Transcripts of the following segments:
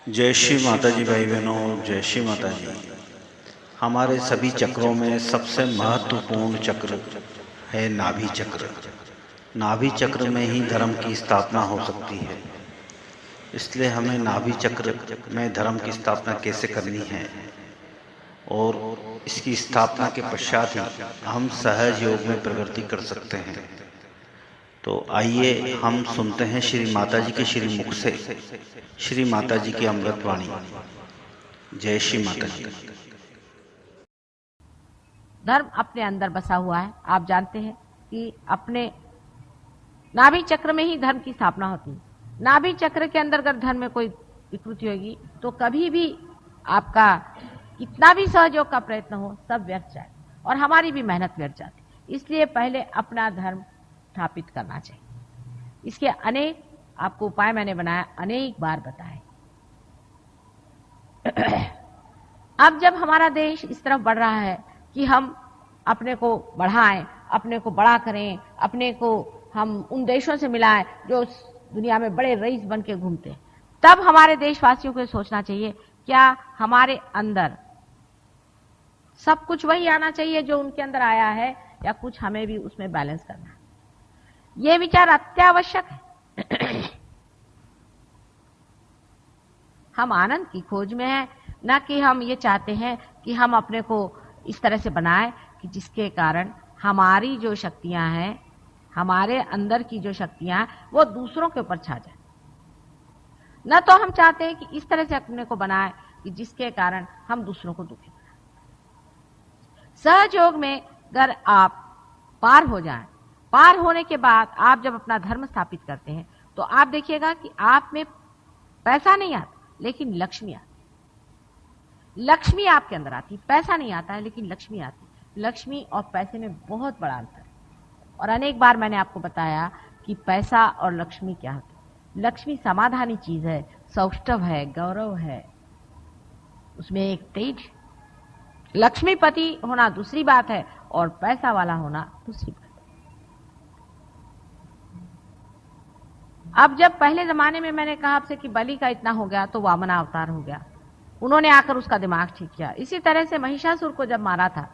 जय श्री माता जी भाई बहनों, जय श्री माता जी। हमारे सभी चक्रों में सबसे महत्वपूर्ण चक्र है नाभि चक्र। नाभि चक्र में ही धर्म की स्थापना हो सकती है। इसलिए हमें नाभि चक्र में धर्म की स्थापना कैसे करनी है और इसकी स्थापना के पश्चात ही हम सहज योग में प्रगति कर सकते हैं। तो आइए हम सुनते हैं श्री माता जी के श्री मुख से श्री माता जी की अमृत वाणी। जय श्री माता जी। धर्म अपने अंदर बसा हुआ है। आप जानते हैं कि अपने नाभि चक्र में ही धर्म की स्थापना होती है। नाभि चक्र के अंदर अगर धर्म में कोई विकृति होगी तो कभी भी आपका कितना भी सहयोग का प्रयत्न हो सब व्यर्थ जाए और हमारी भी मेहनत व्यर्थ जाती। इसलिए पहले अपना धर्म स्थापित करना चाहिए। इसके अनेक आपको उपाय मैंने बनाया, अनेक बार बताए। अब जब हमारा देश इस तरफ बढ़ रहा है कि हम अपने को बढ़ाएं, अपने को बड़ा करें, अपने को हम उन देशों से मिलाएं जो दुनिया में बड़े रईस बन के घूमते हैं, तब हमारे देशवासियों को सोचना चाहिए क्या हमारे अंदर सब कुछ वही आना चाहिए जो उनके अंदर आया है या कुछ हमें भी उसमें बैलेंस करना है। ये विचार अत्यावश्यक है। हम आनंद की खोज में हैं, न कि हम ये चाहते हैं कि हम अपने को इस तरह से बनाएं कि जिसके कारण हमारी जो शक्तियां हैं, हमारे अंदर की जो शक्तियां हैं, वो दूसरों के ऊपर छा जाए। न तो हम चाहते हैं कि इस तरह से अपने को बनाएं कि जिसके कारण हम दूसरों को दुखी बनाएं। सहयोग में अगर आप पार हो जाएं, पार होने के बाद आप जब अपना धर्म स्थापित करते हैं तो आप देखिएगा कि आप में पैसा नहीं आता लेकिन लक्ष्मी आती। लक्ष्मी आपके अंदर आती। पैसा नहीं आता है लेकिन लक्ष्मी आती। लक्ष्मी और पैसे में बहुत बड़ा अंतर है और अनेक बार मैंने आपको बताया कि पैसा और लक्ष्मी क्या होता है। लक्ष्मी समाधानी चीज है, सौष्ठव है, गौरव है, उसमें एक तेज। लक्ष्मीपति होना दूसरी बात है और पैसा वाला होना दूसरी बात। अब जब पहले जमाने में मैंने कहा आपसे कि बलि का इतना हो गया तो वामना अवतार हो गया, उन्होंने आकर उसका दिमाग ठीक किया। इसी तरह से महिषासुर को जब मारा था,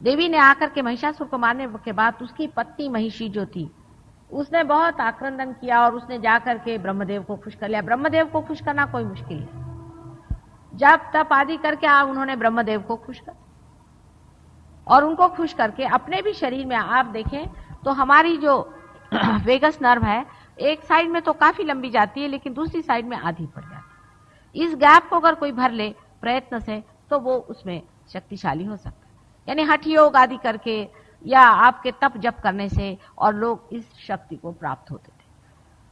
देवी ने आकर के महिषासुर को मारने के बाद उसकी पत्नी महिषी जो थी उसने बहुत आक्रंदन किया और उसने जाकर के ब्रह्मदेव को खुश कर लिया। ब्रह्मदेव को खुश करना कोई मुश्किल है। जब तप आदि करके उन्होंने ब्रह्मदेव को खुश कर और उनको खुश करके अपने भी शरीर में आप देखें तो हमारी जो वेगस नर्व है एक साइड में तो काफी लंबी जाती है लेकिन दूसरी साइड में आधी पड़ जाती है। इस गैप को अगर कोई भर ले प्रयत्न से तो वो उसमें शक्तिशाली हो सकता है। यानी हठ योग आदि करके या आपके तप जप करने से और लोग इस शक्ति को प्राप्त होते थे।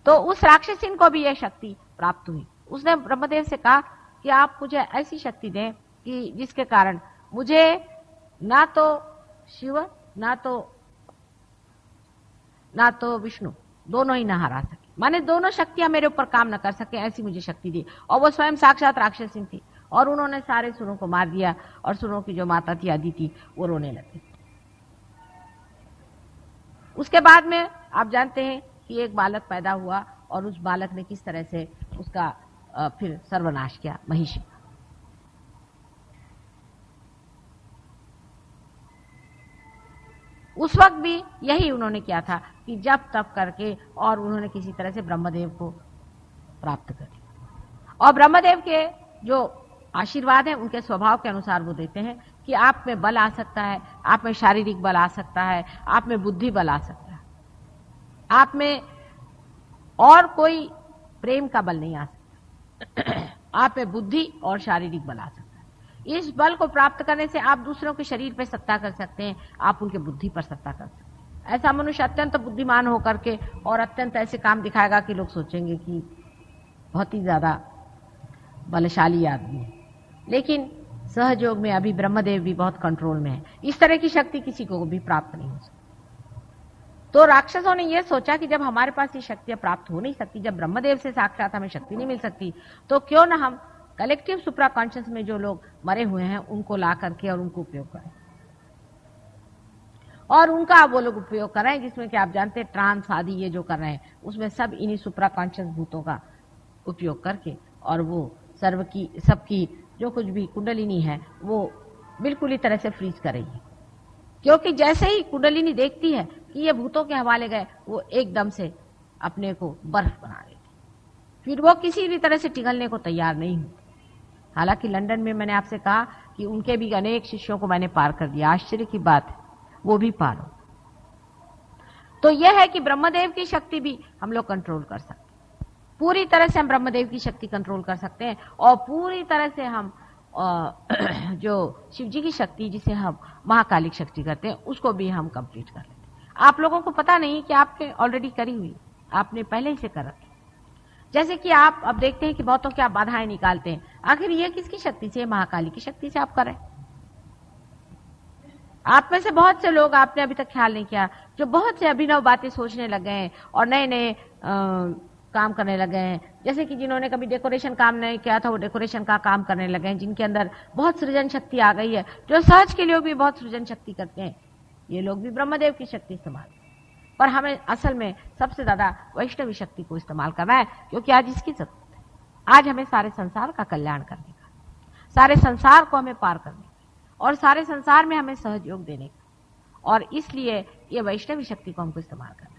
तो उस राक्षसिन को भी यह शक्ति प्राप्त हुई। उसने ब्रह्मदेव से कहा कि आप मुझे ऐसी शक्ति दें कि जिसके कारण मुझे ना तो शिव ना तो विष्णु दोनों ही ना हरा सके, माने दोनों शक्तियां मेरे ऊपर काम न कर सके, ऐसी मुझे शक्ति दी। और वो स्वयं साक्षात राक्षसी थी और उन्होंने सारे सुरों को मार दिया और सुरों की जो माता थी अदिति वो रोने लगी। उसके बाद में आप जानते हैं कि एक बालक पैदा हुआ और उस बालक ने किस तरह से उसका फिर सर्वनाश किया, महिषी। उस वक्त भी यही उन्होंने किया था कि जब तप करके और उन्होंने किसी तरह से ब्रह्मदेव को प्राप्त कर दिया। और ब्रह्मदेव के जो आशीर्वाद हैं उनके स्वभाव के अनुसार वो देते हैं कि आप में बल आ सकता है, आप में शारीरिक बल आ सकता है, आप में बुद्धि बल आ सकता है, आप में और कोई प्रेम का बल नहीं आ सकता। आप में बुद्धि और शारीरिक बल आ सकता है। इस बल को प्राप्त करने से आप दूसरों के शरीर पर सत्ता कर सकते हैं, आप उनके बुद्धि पर सत्ता कर सकते हैं। ऐसा मनुष्य अत्यंत बुद्धिमान होकर के और अत्यंत ऐसे काम दिखाएगा कि लोग सोचेंगे कि बहुत ही ज्यादा बलशाली आदमी है। लेकिन सहयोग में अभी ब्रह्मदेव भी बहुत कंट्रोल में है। इस तरह की शक्ति किसी को भी प्राप्त नहीं हो सकती। तो राक्षसों ने यह सोचा कि जब हमारे पास ये शक्तियां प्राप्त हो नहीं सकती, जब ब्रह्मदेव से साक्षात हमें शक्ति नहीं मिल सकती, तो क्यों ना हम कलेक्टिव सुप्रा कॉन्शियस में जो लोग मरे हुए हैं उनको ला करके और उनको उपयोग करें और उनका वो लोग उपयोग कर रहे हैं, जिसमें कि आप जानते हैं ट्रांस आदि ये जो कर रहे हैं उसमें सब इन्हीं सुप्रा कॉन्शियस भूतों का उपयोग करके और वो सर्व की सबकी जो कुछ भी कुंडलिनी है वो बिल्कुल ही तरह से फ्रीज कर रही है। क्योंकि जैसे ही कुंडलिनी देखती है कि ये भूतों के हवाले गए, वो एकदम से अपने को बर्फ बना लेती, फिर वो किसी भी तरह से पिघलने को तैयार नहीं हुई। हालांकि लंदन में मैंने आपसे कहा कि उनके भी अनेक शिष्यों को मैंने पार कर दिया, आश्चर्य की बात है, वो भी पार हो। तो यह है कि ब्रह्मदेव की शक्ति भी हम लोग कंट्रोल कर सकते हैं, पूरी तरह से हम ब्रह्मदेव की शक्ति कंट्रोल कर सकते हैं, और पूरी तरह से हम जो शिव जी की शक्ति जिसे हम महाकालिक शक्ति करते हैं उसको भी हम कंप्लीट कर लेते हैं। आप लोगों को पता नहीं कि आपने ऑलरेडी करी हुई, आपने पहले ही से कर रखी। जैसे कि आप अब देखते हैं कि बहुतों की आप बाधाएं निकालते हैं, आखिर ये किसकी शक्ति से? महाकाली की शक्ति से आप करें। आप में से बहुत से लोग, आपने अभी तक ख्याल नहीं किया, जो बहुत से अभिनव बातें सोचने लगे हैं और नए नए काम करने लगे हैं। जैसे कि जिन्होंने कभी डेकोरेशन काम नहीं किया था वो डेकोरेशन का काम करने लगे हैं, जिनके अंदर बहुत सृजन शक्ति आ गई है, जो सहज के लिए भी बहुत सृजन शक्ति करते हैं, ये लोग भी ब्रह्मदेव की शक्ति इस्तेमाल। पर हमें असल में सबसे ज्यादा वैष्णवी शक्ति को इस्तेमाल करना है, क्योंकि आज इसकी जरूरत है। आज हमें सारे संसार का कल्याण करने का, सारे संसार को हमें पार करने का, और सारे संसार में हमें सहयोग देने का, और इसलिए ये वैष्णवी शक्ति को हमको इस्तेमाल करना है।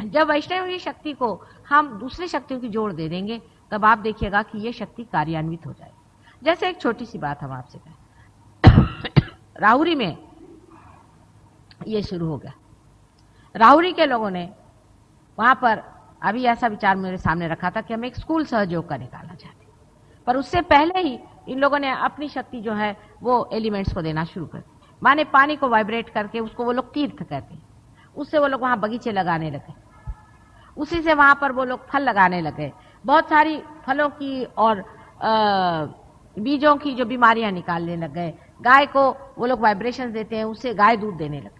जब वैष्णवी शक्ति को हम दूसरी शक्तियों की जोड़ दे देंगे, तब आप देखिएगा कि ये शक्ति कार्यान्वित हो जाएगी। जैसे एक छोटी सी बात हम आपसे कहें, राहुरी में ये शुरू हो गया। राहुरी के लोगों ने वहां पर अभी ऐसा विचार मेरे सामने रखा था कि हम एक स्कूल सहयोग का निकालना चाहते, पर उससे पहले ही इन लोगों ने अपनी शक्ति जो है वो एलिमेंट्स को देना शुरू कर दी। माने पानी को वाइब्रेट करके, उसको वो लोग तीर्थ कहते हैं, उससे वो लोग वहां बगीचे लगाने लगे, उसी से वहां पर वो लोग फल लगाने लगे, बहुत सारी फलों की और बीजों की जो बीमारियां निकालने लगे। गाय को वो लोग वाइब्रेशन देते हैं, उससे गाय दूध देने लगे।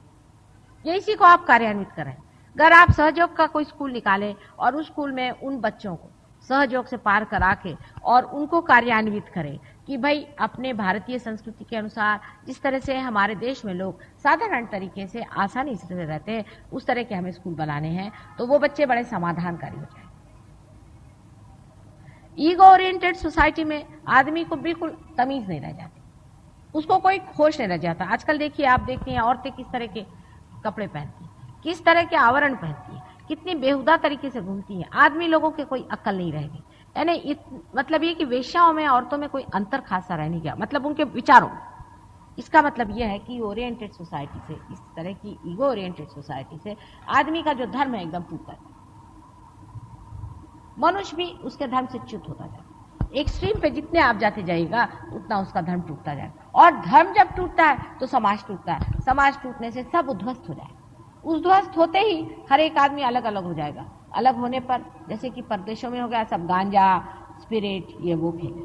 ये इसी को आप कार्यान्वित करें। अगर आप सहयोग का कोई स्कूल निकालें और उस स्कूल में उन बच्चों को सहयोग से पार करा के और उनको कार्यान्वित करें कि भाई अपने भारतीय संस्कृति के अनुसार जिस तरह से हमारे देश में लोग साधारण तरीके से आसानी से रहते हैं, उस तरह के हमें स्कूल बनाने हैं, तो वो बच्चे बड़े समाधानकारी हो जाए। ईगो ओरिएंटेड सोसाइटी में आदमी को बिल्कुल तमीज नहीं रह जाती, उसको कोई होश नहीं रह जाता। आजकल देखिए, आप देखते हैं औरतें किस तरह के कपड़े पहनती हैं, किस तरह के आवरण पहनती हैं, कितनी बेहुदा तरीके से घूमती हैं। आदमी लोगों के कोई अक्ल नहीं रहेगी। यानी मतलब ये कि वेश्याओं में औरतों में कोई अंतर खासा रह नहीं गया, मतलब उनके विचारों में। इसका मतलब यह है कि ओरिएंटेड सोसाइटी से, इस तरह की ईगो ओरिएंटेड सोसाइटी से आदमी का जो धर्म है एकदम टूटता है। मनुष्य भी उसके धर्म से च्युत होता जाएगा। एक्सट्रीम पे जितने आप जाते जाइएगा उतना उसका धर्म टूटता जाएगा, और धर्म जब टूटता है तो समाज टूटता है। समाज टूटने से सब उद्ध्वस्त हो जाएगा। उद्ध्वस्त होते ही हर एक आदमी अलग अलग हो जाएगा। अलग होने पर जैसे कि परदेशों में हो गया, सब गांजा, स्पिरिट, ये वो खेले।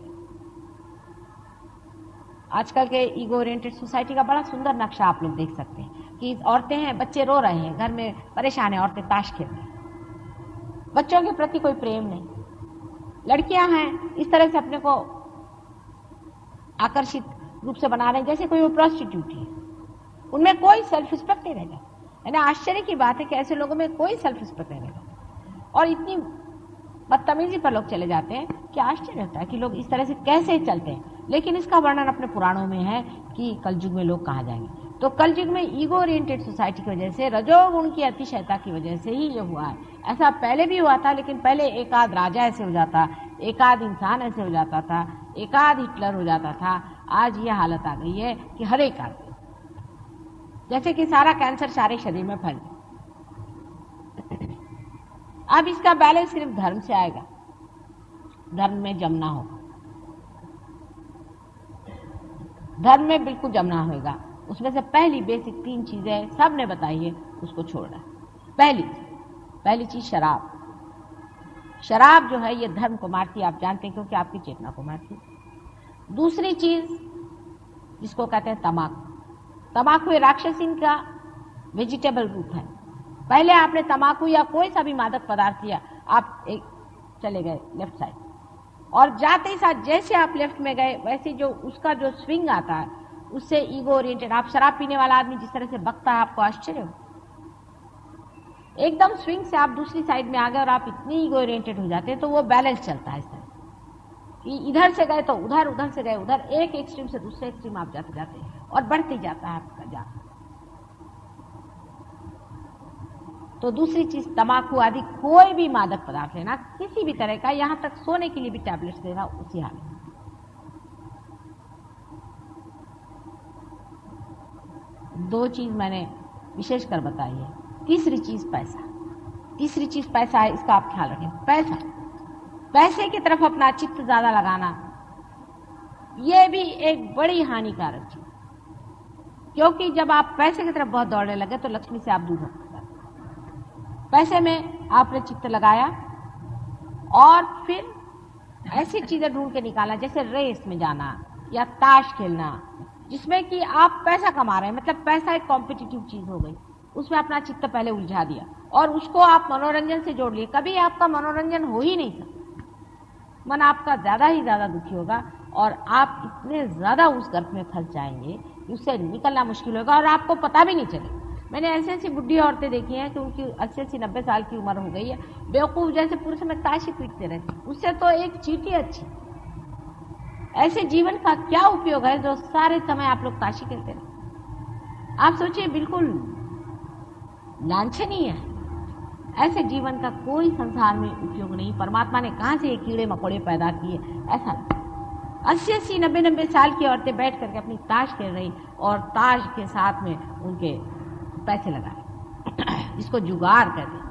आजकल के ईगो ओरिएंटेड सोसाइटी का बड़ा सुंदर नक्शा आप लोग देख सकते हैं कि औरतें हैं, बच्चे रो रहे हैं, घर में परेशान है, औरतें ताश खेल रही हैं, बच्चों के प्रति कोई प्रेम नहीं। लड़कियां हैं, इस तरह से अपने को आकर्षित रूप से बना रहे हैं जैसे कोई वो प्रोस्टिट्यूट है। उनमें कोई सेल्फ रिस्पेक्ट नहीं रहता। यानी आश्चर्य की बात है कि ऐसे लोगों में कोई सेल्फ रिस्पेक्ट नहीं रहता, और इतनी बदतमीजी पर लोग चले जाते हैं कि आश्चर्य होता है कि लोग इस तरह से कैसे चलते हैं। लेकिन इसका वर्णन अपने पुराणों में है कि कलयुग में लोग कहाँ जाएंगे। तो कलयुग में ईगो ओरिएंटेड सोसाइटी की वजह से, रजोगुण की अतिशयता की वजह से ही ये हुआ है। ऐसा पहले भी हुआ था, लेकिन पहले एक आध राजा ऐसे हो जाता, एक आध इंसान ऐसे हो जाता था, एक आध हिटलर हो जाता था। आज ये हालत आ गई है कि हर एक आदमी, जैसे कि सारा कैंसर सारे शरीर में फैल गया। अब इसका बैलेंस सिर्फ धर्म से आएगा, धर्म में जमना होगा, धर्म में बिल्कुल जमना होगा। उसमें से पहली बेसिक 3 चीजें सब ने बताई है, उसको छोड़ना है। पहली चीज शराब। शराब जो है ये धर्म को मारती है, आप जानते हैं, क्योंकि आपकी चेतना को मारती है। दूसरी चीज जिसको कहते हैं तम्बाकू। तम्बाकू ये राक्षसीन का वेजिटेबल रूप है। पहले आपने तम्बाकू या कोई सा भी मादक पदार्थ किया, आप एक चले गए लेफ्ट साइड, और जाते ही साथ जैसे आप लेफ्ट में गए वैसे जो उसका जो स्विंग आता है उससे ईगो ओरिएंटेड। आप शराब पीने वाला आदमी जिस तरह से बकता है, आपको आश्चर्य हो, एकदम स्विंग से आप दूसरी साइड में आ गए और आप इतनी ईगो ओरिएंटेड हो जाते हैं, तो वो बैलेंस चलता है इस तरह। कि इधर से गए तो उधर, उधर से गए उधर, एक एक्सट्रीम से दूसरे एक्सट्रीम आप जाते जाते और बढ़ते जाता है आपका जान। तो दूसरी चीज तंबाकू आदि कोई भी मादक पदार्थ लेना किसी भी तरह का, यहां तक सोने के लिए भी टैबलेट्स लेना उसी हाल में। दो चीज मैंने विशेष कर बताई है। तीसरी चीज पैसा, तीसरी चीज पैसा है, इसका आप ख्याल रखें। पैसा, पैसे की तरफ अपना चित्त ज्यादा लगाना, यह भी एक बड़ी हानिकारक चीज, क्योंकि जब आप पैसे की तरफ बहुत दौड़ने लगे तो लक्ष्मी से आप दूर हो जाते। पैसे में आपने चित्त लगाया और फिर ऐसी चीजें ढूंढ के निकाला, जैसे रेस में जाना या ताश खेलना, जिसमें कि आप पैसा कमा रहे हैं, मतलब पैसा एक कॉम्पिटिटिव चीज हो गई, उसमें अपना चित्त पहले उलझा दिया और उसको आप मनोरंजन से जोड़ लिए। कभी आपका मनोरंजन हो ही नहीं सकता, मन आपका ज्यादा ही ज्यादा दुखी होगा और आप इतने ज्यादा उस गर्त में फंस जाएंगे कि उससे निकलना मुश्किल होगा और आपको पता भी नहीं चलेगा। मैंने ऐसी ऐसी बुढ़ी औरतें देखी हैं कि उनकी 80-90 साल की उम्र हो गई है, बेवकूफ जैसे पूरे समय ताश ही पीटते रहते, उससे तो एक चींटी अच्छी। ऐसे जीवन का क्या उपयोग है जो सारे समय आप लोग ताशी खेलते रहे? आप सोचिए, बिल्कुल लांछनीय है। ऐसे जीवन का कोई संसार में उपयोग नहीं। परमात्मा ने कहां से ये कीड़े मकोड़े पैदा किए? ऐसा 80-80, 90-90 साल की औरतें बैठ करके अपनी ताश खेल रही और ताश के साथ में उनके पैसे लगाए, जिसको जुगाड़ कहते हैं।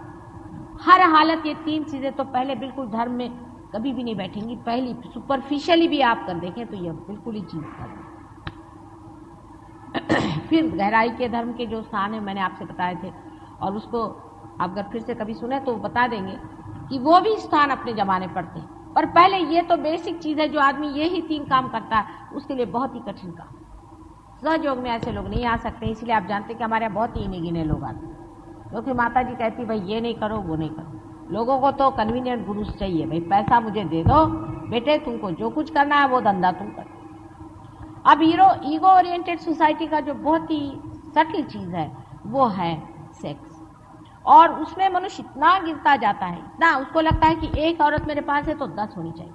हर हालत ये तीन चीजें तो पहले बिल्कुल धर्म में कभी भी नहीं बैठेंगी। पहली सुपरफिशियली भी आप कर देखें तो ये बिल्कुल ही चीज कर। फिर गहराई के धर्म के जो स्थान है मैंने आपसे बताए थे, और उसको आप अगर फिर से कभी सुने तो बता देंगे कि वो भी स्थान अपने जमाने पड़ते हैं। पर पहले ये तो बेसिक चीज है, जो आदमी ये ही तीन काम करता है उसके लिए बहुत ही कठिन काम। सहयोग में ऐसे लोग नहीं आ सकते, इसलिए आप जानते कि हमारे यहाँ बहुत ही गिने लोग आते हैं, क्योंकि माता जी कहती भाई ये नहीं करो वो नहीं करो। लोगों को तो कन्वीनियंट गुरु चाहिए, भाई पैसा मुझे दे दो बेटे, तुमको जो कुछ करना है वो धंधा तुम करो। अब ईगो ओरिएंटेड सोसाइटी का जो बहुत ही सटल चीज है वो है सेक्स, और उसमें मनुष्य इतना गिरता जाता है, इतना उसको लगता है कि एक औरत मेरे पास है तो 10 होनी चाहिए।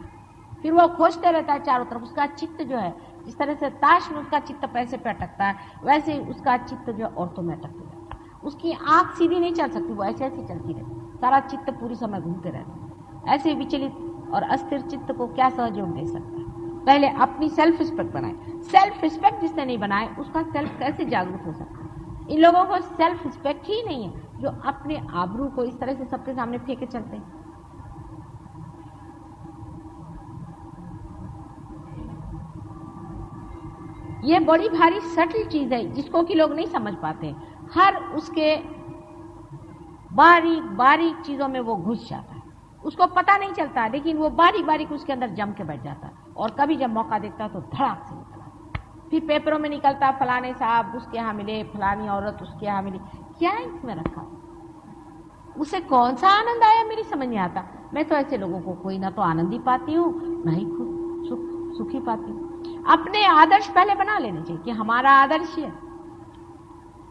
फिर वो खोजते रहता है चारों तरफ। उसका चित्त जो है, जिस तरह से ताश में उसका चित्त पैसे पे अटकता है, वैसे ही उसका चित्त जो औरतों में अटकता है। उसकी आंख सीधी नहीं चल सकती, वो ऐसे ऐसे चलती रहती, सारा चित्त पूरी समय घूमते रहता है। ऐसे विचलित और अस्थिर चित्त को क्या सहयोग दे सकता है? पहले अपनी सेल्फ रिस्पेक्ट बनाए। सेल्फ रिस्पेक्ट जिसने नहीं बनाए उसका सेल्फ कैसे जागरूक हो सकता है? इन लोगों को सेल्फ रिस्पेक्ट ही नहीं है, जो अपने आबरू को इस तरह से सबके सामने फेंके चलते हैं। ये बड़ी भारी सटल चीज है जिसको कि लोग नहीं समझ पाते। हर उसके बारीक बारीक चीजों में वो घुस जाता है, उसको पता नहीं चलता, लेकिन वो बारीक बारीक उसके अंदर जम के बैठ जाता है, और कभी जब मौका देखता है तो धड़ाक से निकला। फिर पेपरों में निकलता, फलाने साहब उसके यहाँ मिले, फलानी औरत उसके यहाँ मिली। क्या इसमें रखा? उसे कौन सा आनंद आया मेरी समझ नहीं आता। मैं तो ऐसे लोगों को कोई ना तो आनंद ही पाती हूँ, ना ही खुद सुखी पाती हूँ। अपने आदर्श पहले बना लेने चाहिए कि हमारा आदर्श है,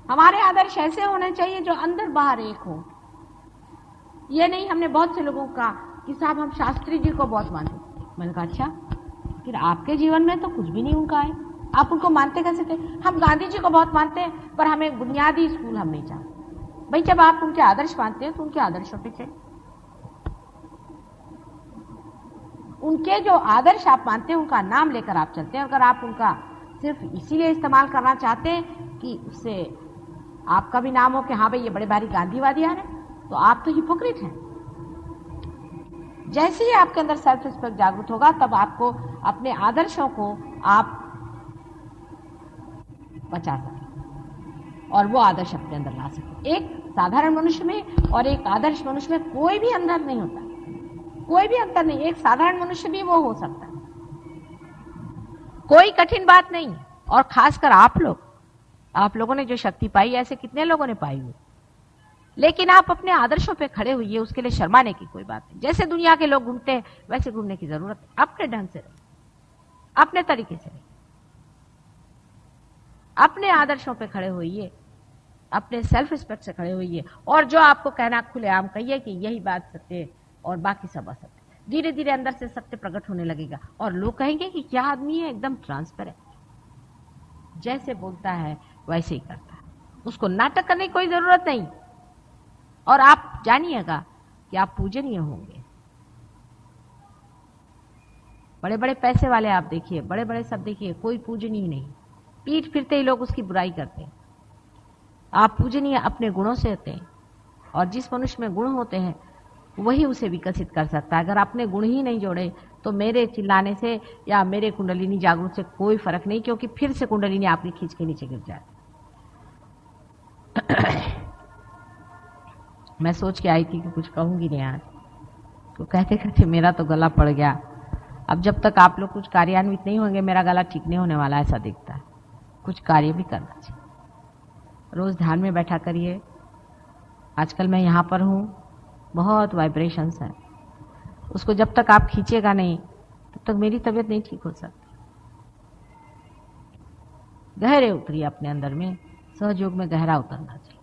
हमारे आदर्श ऐसे होने चाहिए जो अंदर बाहर एक हो। ये नहीं, हमने बहुत से लोगों का कि साहब हम शास्त्री जी को बहुत मानते। मैंने कहा अच्छा, फिर आपके जीवन में तो कुछ भी नहीं उनका है, आप उनको मानते कैसे थे? हम गांधी जी को बहुत मानते हैं, पर हमें बुनियादी स्कूल हम नहीं चाहते। भाई जब आप उनके आदर्श मानते हैं तो उनके आदर्शों पे चलिए। उनके जो आदर्श आप मानते हैं उनका नाम लेकर आप चलते हैं। अगर आप उनका सिर्फ इसीलिए इस्तेमाल करना चाहते हैं कि उससे आपका भी नाम हो कि हाँ भाई ये बड़े भारी गांधीवादी आ रहे हैं, तो आप तो हिपोक्रेट हैं। जैसे ही आपके अंदर सेल्फ रिस्पेक्ट जागृत होगा तब आपको अपने आदर्शों को आप बचा सकें और वो आदर्श अपने अंदर ला सकें। एक साधारण मनुष्य में और एक आदर्श मनुष्य में कोई भी अंतर नहीं होता, कोई भी अंतर नहीं। एक साधारण मनुष्य भी वो हो सकता है, कोई कठिन बात नहीं। और खासकर आप लोगों ने जो शक्ति पाई, ऐसे कितने लोगों ने पाई हुई, लेकिन आप अपने आदर्शों पे खड़े हुई, उसके लिए शर्माने की कोई बात नहीं। जैसे दुनिया के लोग घूमते हैं वैसे घूमने की जरूरत है। अपने ढंग से रहे, अपने तरीके से रहे, अपने आदर्शों पे खड़े होइए, अपने सेल्फ रिस्पेक्ट से खड़े होइए, और जो आपको कहना खुलेआम कहिए कि यही बात सत्य है और बाकी सब असत्य है। धीरे धीरे अंदर से सत्य प्रकट होने लगेगा और लोग कहेंगे कि क्या आदमी है, एकदम ट्रांसपेरेंट, जैसे बोलता है वैसे ही करता है, उसको नाटक करने की कोई जरूरत नहीं। और आप जानिएगा कि आप पूजनीय होंगे। बड़े बड़े पैसे वाले आप देखिए, बड़े बड़े सब देखिए, कोई पूजनीय नहीं, पीठ फिरते ही लोग उसकी बुराई करते हैं। आप पूजनीय अपने गुणों से होते हैं, और जिस मनुष्य में गुण होते हैं वही उसे विकसित कर सकता है। अगर आपने गुण ही नहीं जोड़े तो मेरे चिल्लाने से या मेरे कुंडलिनी जागरूक से कोई फर्क नहीं, क्योंकि फिर से कुंडलिनी आपकी खींच के नीचे गिर जाती। मैं सोच के आई थी कि कुछ कहूंगी नहीं आज, तो कहते कहते मेरा तो गला पड़ गया। अब जब तक आप लोग कुछ कार्यान्वित नहीं होंगे मेरा गला ठीक नहीं होने वाला, ऐसा दिखता है। कुछ कार्य भी करना चाहिए। रोज ध्यान में बैठा करिए। आजकल मैं यहाँ पर हूँ, बहुत वाइब्रेशंस है, उसको जब तक आप खींचेगा नहीं तब तक मेरी तबीयत नहीं ठीक हो सकती। गहरे उतरिए अपने अंदर में, सहयोग में गहरा उतरना चाहिए।